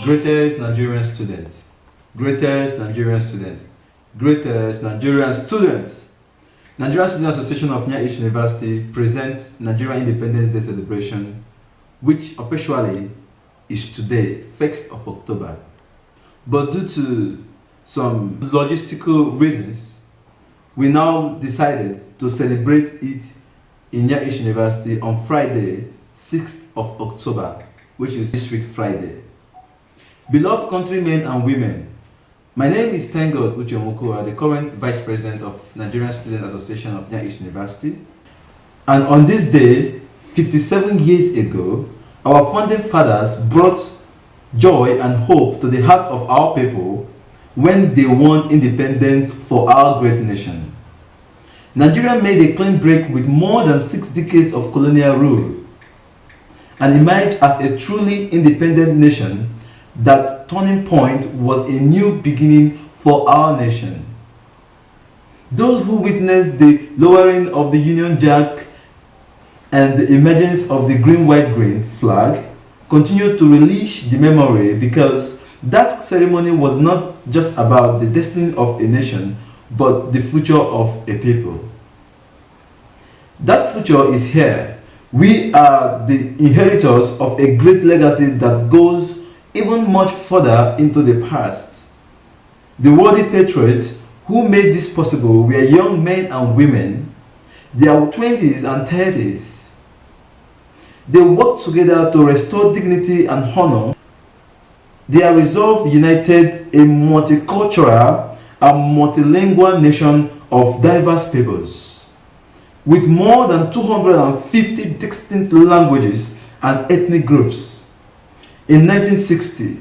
Greatest Nigerian student. Greatest Nigerian student. Greatest Nigerian student. Nigerian Student Association of Nya East University presents Nigerian Independence Day celebration, which officially is today, 1st of October. But due to some logistical reasons, we now decided to celebrate it in Nya East University on Friday, 6th of October, which is this week Friday. Beloved countrymen and women, my name is Tengod Uchemukua, the current Vice President of Nigerian Student Association of Nya East University. And on this day, 57 years ago, our founding fathers brought joy and hope to the hearts of our people when they won independence for our great nation. Nigeria made a clean break with more than 6 decades of colonial rule and emerged as a truly independent nation. That turning point was a new beginning for our nation. Those who witnessed the lowering of the Union Jack and the emergence of the green-white-green flag continue to relish the memory, because that ceremony was not just about the destiny of a nation, but the future of a people. That future is here. We are the inheritors of a great legacy that goes even much further into the past. The worthy patriots who made this possible were young men and women, their 20s and 30s. They worked together to restore dignity and honor. Their resolve united a multicultural and multilingual nation of diverse peoples, with more than 250 distinct languages and ethnic groups. In 1960,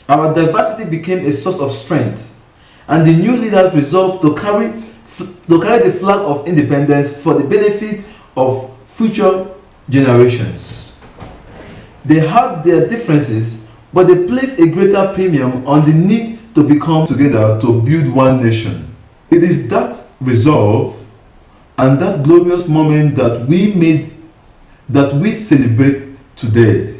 our diversity became a source of strength, and the new leaders resolved to carry the flag of independence for the benefit of future generations. They had their differences, but they placed a greater premium on the need to become together to build one nation. It is that resolve and that glorious moment that we celebrate today.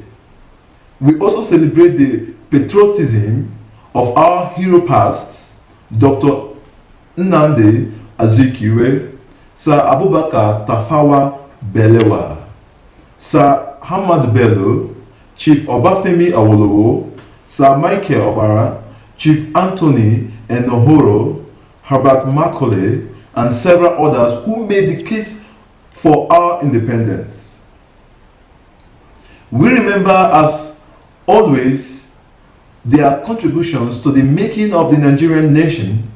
We also celebrate the patriotism of our hero past, Dr. Nnamdi Azikiwe, Sir Abubakar Tafawa Balewa, Sir Ahmadu Bello, Chief Obafemi Awolowo, Sir Michael Opara, Chief Anthony Enohoro, Herbert Macaulay, and several others who made the case for our independence. We remember, as always, their contributions to the making of the Nigerian nation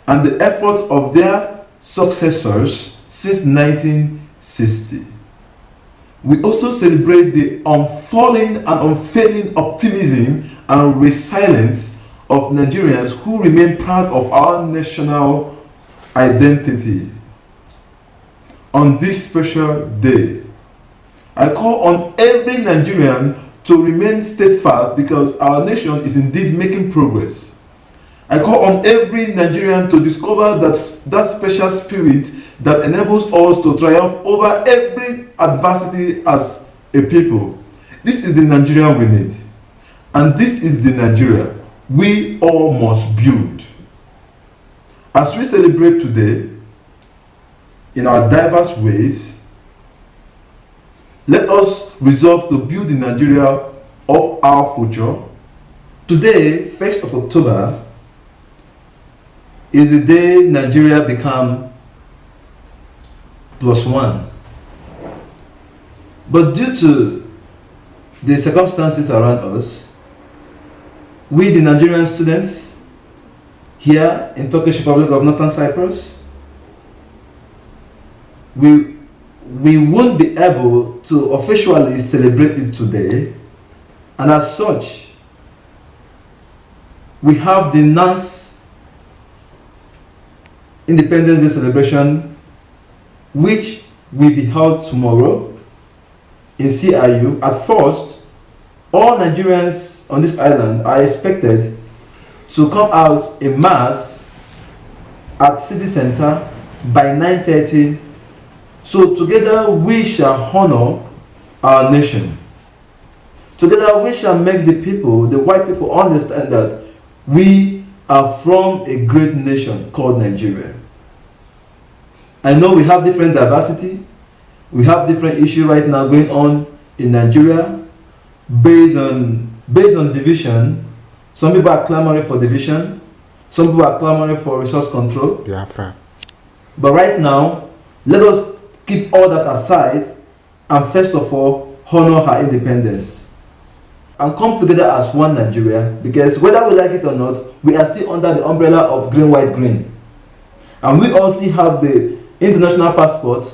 and the efforts of their successors since 1960. We also celebrate the unfalling and unfailing optimism and resilience of Nigerians who remain proud of our national identity. On this special day, I call on every Nigerian to remain steadfast, because our nation is indeed making progress. I call on every Nigerian to discover that special spirit that enables us to triumph over every adversity as a people. This is the Nigeria we need, and this is the Nigeria we all must build. As we celebrate today in our diverse ways, let us resolve to build the Nigeria of our future. Today, 1st of October, is the day Nigeria became +1. But due to the circumstances around us, we, the Nigerian students here in Turkish Republic of Northern Cyprus, we won't be able to officially celebrate it today, and as such, we have the NANS Independence Day celebration, which will be held tomorrow in CIU. At first, all Nigerians on this island are expected to come out en masse at City Center by 9:30. So together we shall honor our nation. Together we shall make the people, the white people, understand that we are from a great nation called Nigeria. I know we have different diversity. We have different issues right now going on in Nigeria based on division. Some people are clamoring for division. Some people are clamoring for resource control. Biafra. But right now, let us keep all that aside and first of all, honor her independence. And come together as one Nigeria, because whether we like it or not, we are still under the umbrella of green, white, green. And we all still have the international passport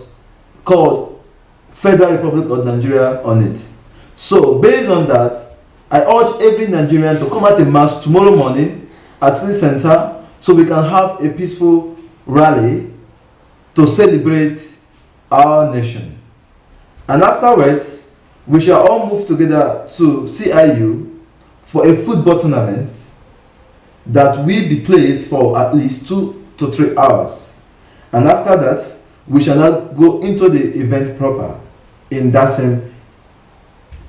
called Federal Republic of Nigeria on it. So based on that, I urge every Nigerian to come out in mass tomorrow morning at City Center so we can have a peaceful rally to celebrate our nation. And afterwards, we shall all move together to CIU for a football tournament that will be played for at least 2 to 3 hours. And after that, we shall now go into the event proper in that same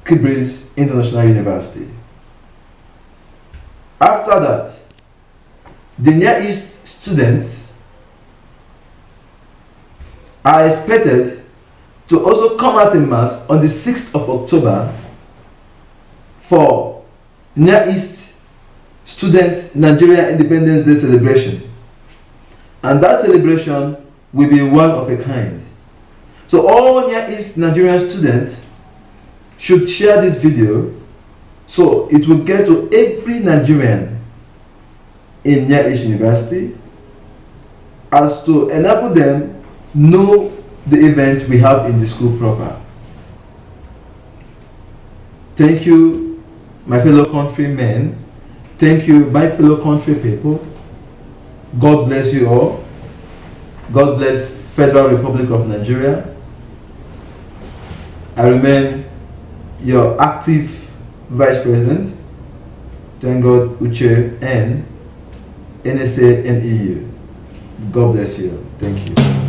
Kibris International University. After that, the Near East students are expected to also come out in mass on the 6th of October for Near East Student Nigeria Independence Day celebration. And that celebration will be one of a kind. So all Near East Nigerian students should share this video so it will get to every Nigerian in Near East University as to enable them know the event we have in the school proper. Thank you, my fellow countrymen. Thank you, my fellow country people. God bless you all. God bless Federal Republic of Nigeria. I remain your active Vice President. Thank God, Uche N, NSA, NEU. God bless you. Thank you.